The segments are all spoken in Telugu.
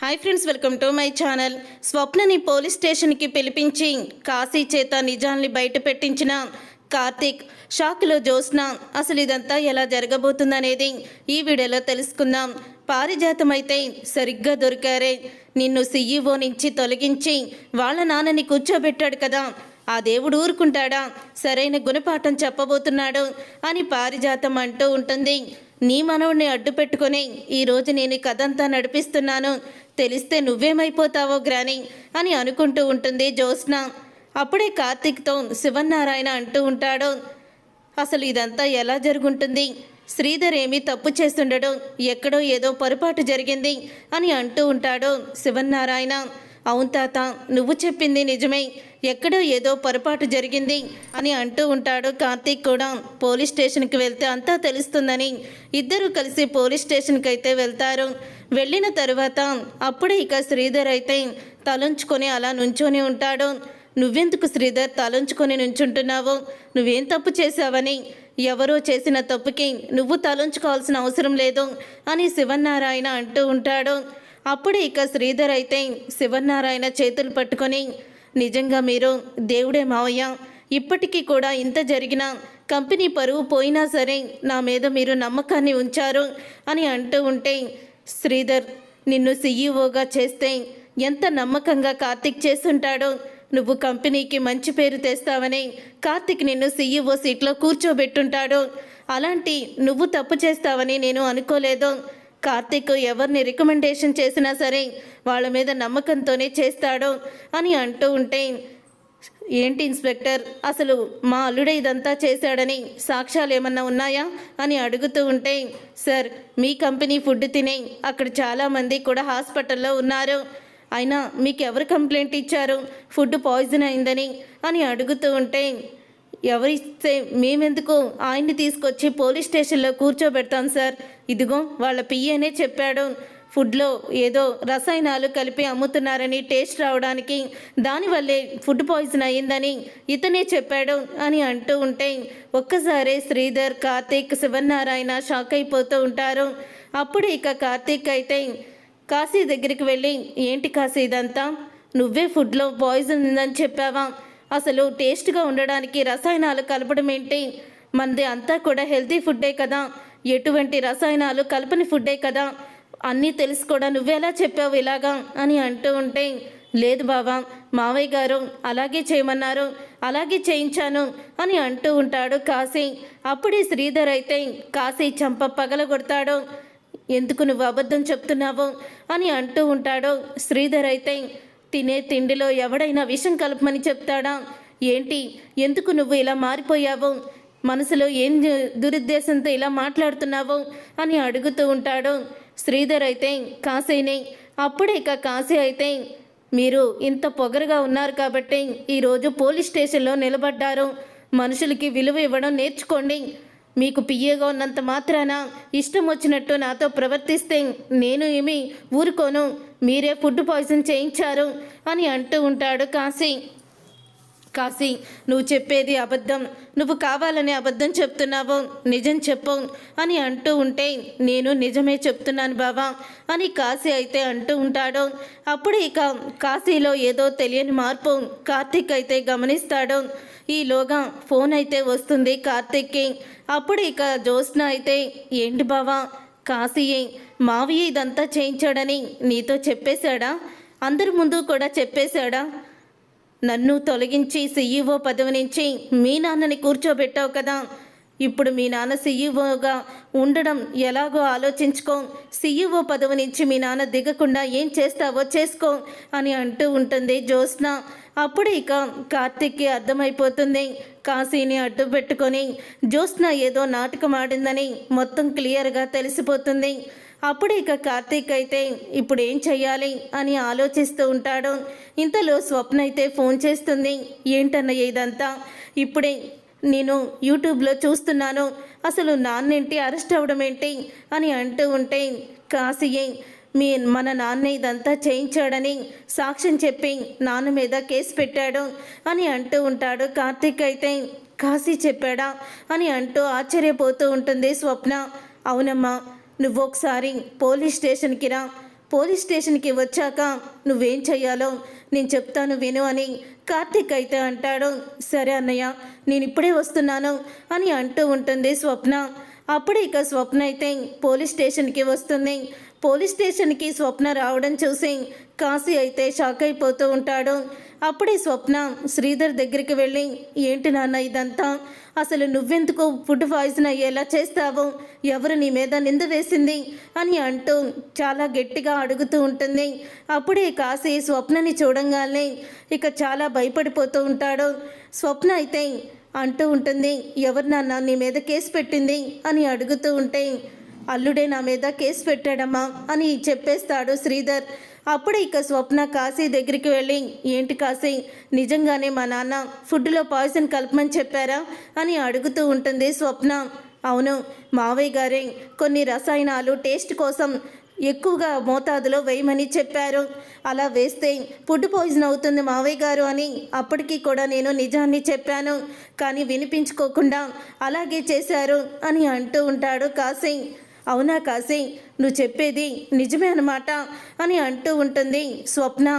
Hi friends, welcome to my channel. స్వప్నని పోలీస్ స్టేషన్కి పిలిపించి కాశీ చేత నిజాల్ని బయట పెట్టించిన కార్తీక్. షాక్లో జ్యోత్స్న. అసలు ఇదంతా ఎలా జరగబోతుందనేది ఈ వీడియోలో తెలుసుకుందాం. పారిజాతం అయితే సరిగ్గా దొరికారే. నిన్ను సీఈఓ నుంచి తొలగించి వాళ్ళ నాన్నని కూర్చోబెట్టాడు కదా, ఆ దేవుడు ఊరుకుంటాడా? సరైన గుణపాఠం చెప్పబోతున్నాడు అని పారిజాతం అంటూ ఉంటుంది. నీ మనవుడిని అడ్డు పెట్టుకొని ఈరోజు నేను కథంతా నడిపిస్తున్నాను, తెలిస్తే నువ్వేమైపోతావో గ్రాని అని అనుకుంటూ ఉంటుంది జ్యోత్స్న. అప్పుడే కార్తీక్తో శివన్నారాయణ అంటూ ఉంటాడు, అసలు ఇదంతా ఎలా జరుగుంటుంది? శ్రీధర్ ఏమీ తప్పు చేస్తుండడు, ఎక్కడో ఏదో పొరపాటు జరిగింది అని అంటూ ఉంటాడు శివన్నారాయణ. అవును తాత, నువ్వు చెప్పింది నిజమే, ఎక్కడో ఏదో పొరపాటు జరిగింది అని అంటూ ఉంటాడు కార్తీక్ కూడా. పోలీస్ స్టేషన్కి వెళ్తే అంతా తెలుస్తుందని ఇద్దరూ కలిసి పోలీస్ స్టేషన్కి అయితే వెళ్తారు. వెళ్ళిన తర్వాత అప్పుడే ఇక శ్రీధర్ అయితే తలంచుకొని అలా నుంచొని ఉంటాడు. నువ్వెందుకు శ్రీధర్ తలంచుకొని నుంచుంటున్నావు? నువ్వేం తప్పు చేశావని? ఎవరో చేసిన తప్పుకి నువ్వు తలంచుకోవాల్సిన అవసరం లేదు అని శివన్నారాయణ అంటూ ఉంటాడు. అప్పుడే ఇక శ్రీధర్ అయితే శివన్నారాయణ చేతులు పట్టుకొని, నిజంగా మీరు దేవుడే మావయ్య, ఇప్పటికీ కూడా ఇంత జరిగినా కంపెనీ పరువు పోయినా సరే నా మీద మీరు నమ్మకాన్ని ఉంచారు అని అంటూ ఉంటే, శ్రీధర్ నిన్ను సీఈఓగా చేస్తే ఎంత నమ్మకంగా కార్తీక్ చేస్తుంటాడో, నువ్వు కంపెనీకి మంచి పేరు తెస్తావని కార్తీక్ నిన్ను సీఈఓ సీట్లో కూర్చోబెట్టుంటాడు. అలాంటి నువ్వు తప్పు చేస్తావని నేను అనుకోలేదు. కార్తీక్ ఎవరిని రికమెండేషన్ చేసినా సరే వాళ్ళ మీద నమ్మకంతోనే చేస్తాడు అని అంటూ ఉంటే, ఏంటి ఇన్స్పెక్టర్, అసలు మా అల్లుడే ఇదంతా చేశాడని సాక్ష్యాలు ఏమన్నా ఉన్నాయా అని అడుగుతూ ఉంటే, సార్ మీ కంపెనీ ఫుడ్ తినే అక్కడ చాలామంది కూడా హాస్పిటల్లో ఉన్నారు, అయినా మీకు ఎవరు కంప్లైంట్ ఇచ్చారు ఫుడ్ పాయిజన్ అయిందని అని అడుగుతూ ఉంటే, ఎవరిస్తే మేమెందుకు ఆయన్ని తీసుకొచ్చి పోలీస్ స్టేషన్లో కూర్చోబెడతాం సార్, ఇదిగో వాళ్ళ పిఏనే చెప్పాడు ఫుడ్లో ఏదో రసాయనాలు కలిపి అమ్ముతున్నారని టేస్ట్ రావడానికి, దానివల్లే ఫుడ్ పాయిజన్ అయ్యిందని ఇతనే చెప్పాడు అని అంటూ ఉంటే ఒక్కసారే శ్రీధర్, కార్తీక్, శివన్నారాయణ షాక్ అయిపోతూ ఉంటారు. అప్పుడు ఇక కార్తీక్ అయితే కాశీ దగ్గరికి వెళ్ళి, ఏంటి కాశీ ఇదంతా? నువ్వే ఫుడ్లో పాయిజన్ ఉందని చెప్పావా? అసలు టేస్ట్గా ఉండడానికి రసాయనాలు కలపడం ఏంటి? మనది అంతా కూడా హెల్తీ ఫుడ్డే కదా, ఎటువంటి రసాయనాలు కలపని ఫుడ్డే కదా, అన్నీ తెలిసి కూడా నువ్వెలా చెప్పావు ఇలాగా అని అంటూ ఉంటే, లేదు బావా, మావయ్య గారు అలాగే చేయమన్నారు, అలాగే చేయించాను అని అంటూ ఉంటాడు కాశీ. అప్పుడే శ్రీధర్ అయితే కాశీ చంప పగలగొడతాడు. ఎందుకు నువ్వు అబద్ధం చెప్తున్నావు అని అంటూ ఉంటాడు. శ్రీధర్ అయితే, తినే తిండిలో ఎవడైనా విషం కలపమని చెప్తాడా ఏంటి? ఎందుకు నువ్వు ఇలా మారిపోయావు? మనసులో ఏం దురుద్దేశంతో ఇలా మాట్లాడుతున్నావు అని అడుగుతూ ఉంటాడు. శ్రీధర్ అయితే కాశీని. అప్పుడే ఇక కాశీ అయితే, మీరు ఇంత పొగరుగా ఉన్నారు కాబట్టి ఈరోజు పోలీస్ స్టేషన్లో నిలబడ్డారు, మనుషులకి విలువ ఇవ్వడం నేర్చుకోండి. మీకు పిఏగా ఉన్నంత మాత్రాన ఇష్టం వచ్చినట్టు నాతో ప్రవర్తిస్తే నేను ఏమీ ఊరుకోను, మీరే ఫుడ్ పాయిజన్ చేయించారు అని అంటూ ఉంటాడు కాశీ. కాశీ, నువ్వు చెప్పేది అబద్ధం, నువ్వు కావాలని అబద్ధం చెప్తున్నావు, నిజం చెప్పు అని అంటూ ఉంటే, నేను నిజమే చెప్తున్నాను బావా అని కాశీ అయితే అంటూ ఉంటాడు. అప్పుడు ఇక కాశీలో ఏదో తెలియని మార్పు కార్తీక్ అయితే గమనిస్తాడు. ఈలోగా ఫోన్ అయితే వస్తుంది కార్తీక్కి. అప్పుడు ఇక జ్యోత్స్న అయితే, ఏంటి బావా, కాశీయే మావయ్య ఇదంతా చేయించాడని నీతో చెప్పేశాడా? అందరి ముందు కూడా చెప్పేశాడా? నన్ను తొలగించి సీఈఓ పదవి నుంచి మీ నాన్నని కూర్చోబెట్టావు కదా, ఇప్పుడు మీ నాన్న సీఈఓగా ఉండడం ఎలాగో ఆలోచించుకో, సీఈఓ పదవి నుంచి మీ నాన్న దిగకుండా ఏం చేస్తావో చేసుకో అని అంటూ ఉంటుంది జ్యోత్స్న. అప్పుడు ఇక కార్తీక్కి అర్థమైపోతుంది, కాశీని అడ్డు పెట్టుకొని జ్యోత్స్న ఏదో నాటకం ఆడిందని మొత్తం క్లియర్గా తెలిసిపోతుంది. అప్పుడు ఇక కార్తీక్ అయితే ఇప్పుడు ఏం చెయ్యాలి అని ఆలోచిస్తూ ఉంటాడు. ఇంతలో స్వప్న అయితే ఫోన్ చేస్తుంది. ఏంటన్నయ్య ఇదంతా? ఇప్పుడే నేను యూట్యూబ్లో చూస్తున్నాను, అసలు నాన్నేంటి అరెస్ట్ అవ్వడం ఏంటి అని అంటూ ఉంటే, కాశీయే మన నాన్న ఇదంతా చేయించాడని సాక్ష్యం చెప్పి నాన్న మీద కేసు పెట్టాడు అని అంటూ ఉంటాడు కార్తీక్ అయితే. కాశీ చెప్పాడా అని అంటూ ఆశ్చర్యపోతూ ఉంటుంది స్వప్న. అవునమ్మా, నువ్వు ఒకసారి పోలీస్ స్టేషన్కి రా, పోలీస్ స్టేషన్కి వచ్చాక నువ్వేం చెయ్యాలో నేను చెప్తాను విను అని కార్తీక్ అయితే అంటాడు. సరే అన్నయ్య, నేను ఇప్పుడే వస్తున్నాను అని అంటూ ఉంటుంది స్వప్న. అప్పుడు ఇక స్వప్న అయితే పోలీస్ స్టేషన్కి వస్తుంది. పోలీస్ స్టేషన్కి స్వప్న రావడం చూసి కాశీ అయితే షాక్ అయిపోతూ ఉంటాడు. అప్పుడే స్వప్న శ్రీధర్ దగ్గరికి వెళ్ళి, ఏంటి నాన్న ఇదంతా, అసలు నువ్వెందుకు ఫుడ్ పాయిజన్ అయ్యేలా చేస్తావు, ఎవరు నీ మీద నింద వేసింది అని అంటూ చాలా గట్టిగా అడుగుతూ ఉంటుంది. అప్పుడే కాశీ స్వప్నని చూడంగానే ఇక చాలా భయపడిపోతూ ఉంటాడు. స్వప్న అయితే అంటూ ఉంటుంది, ఎవరు నాన్న నీ మీద కేసు పెట్టింది అని అడుగుతూ ఉంటే, అల్లుడే నా మీద కేసు పెట్టాడమ్మా అని చెప్పేస్తాడు శ్రీధర్. అప్పుడు ఇక స్వప్న కాశీ దగ్గరికి వెళ్ళి, ఏంటి కాశీ, నిజంగానే మా నాన్న ఫుడ్లో పాయిజన్ కలపమని చెప్పారా అని అడుగుతూ ఉంటుంది స్వప్న. అవును, మావయ్య గారే కొన్ని రసాయనాలు టేస్ట్ కోసం ఎక్కువగా మోతాదులో వేయమని చెప్పారు. అలా వేస్తే ఫుడ్ పాయిజన్ అవుతుంది మావయ్య గారు అని అప్పటికీ కూడా నేను నిజాన్ని చెప్పాను, కానీ వినిపించుకోకుండా అలాగే చేశారు అని అంటూ ఉంటాడు కాశీ. అవునా కాశీ, నువ్వు చెప్పేది నిజమే అన్నమాట అని అంటూ ఉంటుంది స్వప్న.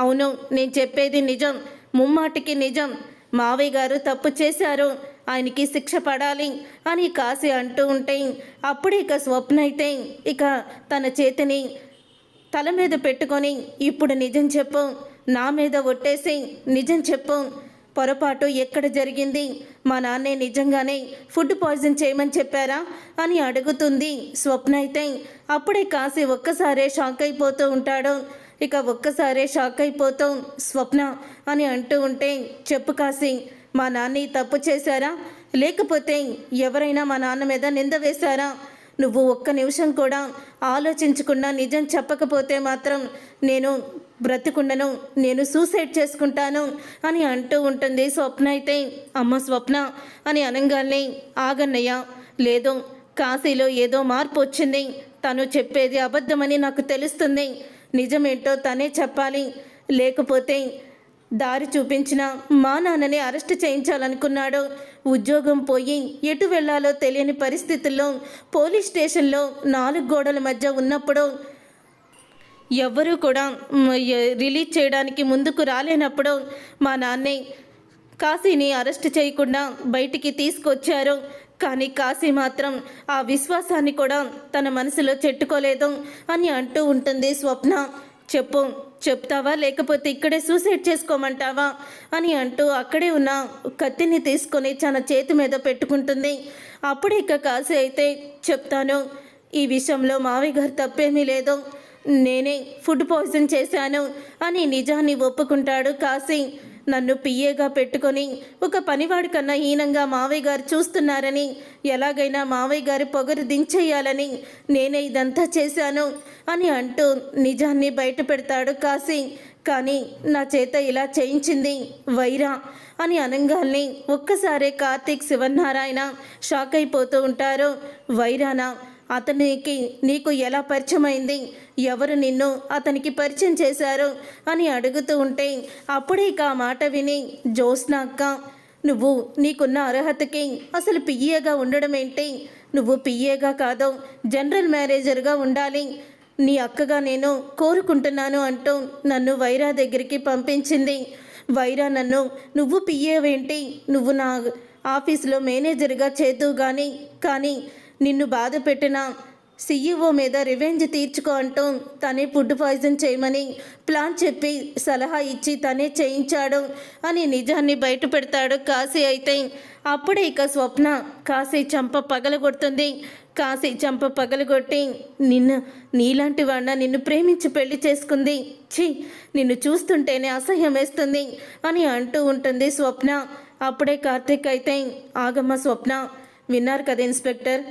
అవును, నేను చెప్పేది నిజం, ముమ్మాటికి నిజం. మావయ్య గారు తప్పు చేశారు, ఆయనకి శిక్ష పడాలి అని కాశీ అంటూ ఉంటే అప్పుడు ఇక స్వప్న అయితే ఇక తన చేతిని తల మీద పెట్టుకొని, ఇప్పుడు నిజం చెప్పు, నా మీద ఒట్టేసి నిజం చెప్పు, పొరపాటు ఎక్కడ జరిగింది, మా నాన్నే నిజంగానే ఫుడ్ పాయిజన్ చేయమని చెప్పారా అని అడుగుతుంది స్వప్న అయితే. అప్పుడే కాశీ ఒక్కసారే షాక్ అయిపోతూ ఉంటాడు. ఇక ఒక్కసారే షాక్ అయిపోతూ స్వప్న అని అంటూ ఉంటే, చెప్పు కాశీ, మా నాన్న తప్పు చేశారా, లేకపోతే ఎవరైనా మా నాన్న మీద నింద వేశారా? నువ్వు ఒక్క నిమిషం కూడా ఆలోచించకుండా నిజం చెప్పకపోతే మాత్రం నేను బ్రతికుండను, నేను సూసైడ్ చేసుకుంటాను అని అంటూ ఉంటుంది స్వప్న అయితే. అమ్మ స్వప్న అని అనగానే, ఆగన్నయ్య, లేదు, కాశీలో ఏదో మార్పు వచ్చింది, తను చెప్పేది అబద్ధమని నాకు తెలుస్తుంది, నిజమేంటో తనే చెప్పాలి, లేకపోతే దారి చూపించిన మా నాన్నని అరెస్ట్ చేయించాలనుకున్నాడు. ఉద్యోగం పోయి ఎటు వెళ్ళాలో తెలియని పరిస్థితుల్లో పోలీస్ స్టేషన్లో 4 గోడల మధ్య ఉన్నప్పుడు ఎవ్వరూ కూడా రిలీజ్ చేయడానికి ముందుకు రాలేనప్పుడు మా నాన్నే కాశీని అరెస్ట్ చేయకుండా బయటికి తీసుకొచ్చారు. కానీ కాశీ మాత్రం ఆ విశ్వాసాన్ని కూడా తన మనసులో చెట్టుకోలేదు అని అంటూ ఉంటుంది స్వప్న. చెప్పు, చెప్తావా లేకపోతే ఇక్కడే సూసైడ్ చేసుకోమంటావా అని అంటూ అక్కడే ఉన్న కత్తిని తీసుకొని తన చేతి మీద పెట్టుకుంటుంది. అప్పుడు ఇక కాశీ అయితే, చెప్తాను, ఈ విషయంలో మావయ్య గారు తప్పేమీ లేదు, నేనే ఫుడ్ పాయిజన్ చేశాను అని నిజాన్ని ఒప్పుకుంటాడు కాశీ. నన్ను పిఏగా పెట్టుకొని ఒక పనివాడి కన్నా హీనంగా మావయ్య గారు చూస్తున్నారని, ఎలాగైనా మావయ్య గారి పొగరు దించేయాలని నేనే ఇదంతా చేశాను అని అంటూ నిజాన్ని బయట పెడతాడు కాశీ. కానీ నా చేత ఇలా చేయించింది వైరా అని అనగానే ఒక్కసారే కార్తీక్, శివనారాయణ షాక్ అయిపోతూ ఉంటారు. వైరానా, అతనికి నీకు ఎలా పరిచయం అయింది, ఎవరు నిన్ను అతనికి పరిచయం చేశారు అని అడుగుతూ ఉంటే అప్పుడే ఇక ఆ మాట విని, జ్యోత్స్న అక్క, నువ్వు నీకున్న అర్హతకి అసలు పిఏగా ఉండడం ఏంటి, నువ్వు పిఏగా కాదు జనరల్ మేనేజర్గా ఉండాలి, నీ అక్కగా నేను కోరుకుంటున్నాను అంటూ నన్ను వైరా దగ్గరికి పంపించింది. వైరా నన్ను, నువ్వు పిఏవేంటి, నువ్వు నా ఆఫీసులో మేనేజర్గా చేద్దువు కానీ నిన్ను బాధ పెట్టిన సీఈఓ మీద రివెంజ్ తీర్చుకో అంటూ తనే ఫుడ్ పాయిజన్ చేయమని ప్లాన్ చెప్పి సలహా ఇచ్చి తనే చేయించాడు అని నిజాన్ని బయట పెడతాడు కాశీ అయితే. అప్పుడే ఇక స్వప్న కాశీ చంప పగలగొడుతుంది. కాశీ చంప పగలగొట్టి, నీలాంటి వాడిన నిన్ను ప్రేమించి పెళ్లి చేసుకుంది, ఛీ, నిన్ను చూస్తుంటేనే అసహ్యం వేస్తుంది అని అంటూ ఉంటుంది స్వప్న. అప్పుడే కార్తీక్ అయితే, ఆగమ్మ స్వప్న, విన్నారు కదా ఇన్స్పెక్టర్,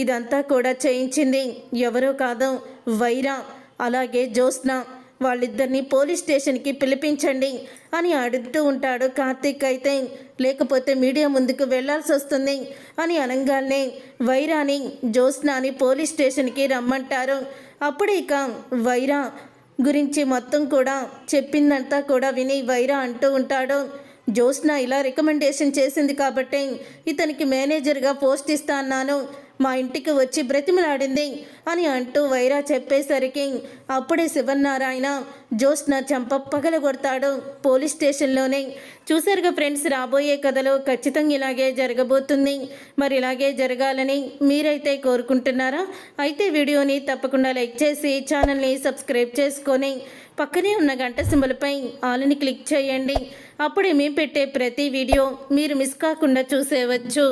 ఇదంతా కూడా చేయించింది ఎవరో కాదు వైరా, అలాగే జ్యోత్స్న, వాళ్ళిద్దరిని పోలీస్ స్టేషన్కి పిలిపించండి అని అడుగుతూ ఉంటాడు కార్తీక్ అయితే. లేకపోతే మీడియా ముందుకు వెళ్లాల్సి వస్తుంది అని అనగానే వైరాని, జ్యోత్స్నాని పోలీస్ స్టేషన్కి రమ్మంటారు. అప్పుడు ఇక వైరా గురించి మొత్తం కూడా చెప్పిందంతా కూడా విని వైరా అంటూ ఉంటాడు, జ్యోత్స్న ఇలా రికమెండేషన్ చేసింది కాబట్టి ఇతనికి మేనేజర్గా పోస్ట్ ఇస్తా అన్నాను, మా ఇంటికి వచ్చి బ్రతిమలాడింది అని అంటూ వైరా చెప్పేసరికి అప్పుడే శివనారాయణ జ్యోత్స్న చంప పగలగొడతాడు పోలీస్ స్టేషన్లోనే. చూసారుగా ఫ్రెండ్స్, రాబోయే కథలో ఖచ్చితంగా ఇలాగే జరగబోతుంది. మరి ఇలాగే జరగాలని మీరైతే కోరుకుంటున్నారా? అయితే వీడియోని తప్పకుండా లైక్ చేసి ఛానల్ని సబ్స్క్రైబ్ చేసుకొని పక్కనే ఉన్న గంట సింబల్పై ఆల్ని క్లిక్ చేయండి. అప్పుడే మేము పెట్టే ప్రతి వీడియో మీరు మిస్ కాకుండా చూసేవచ్చు.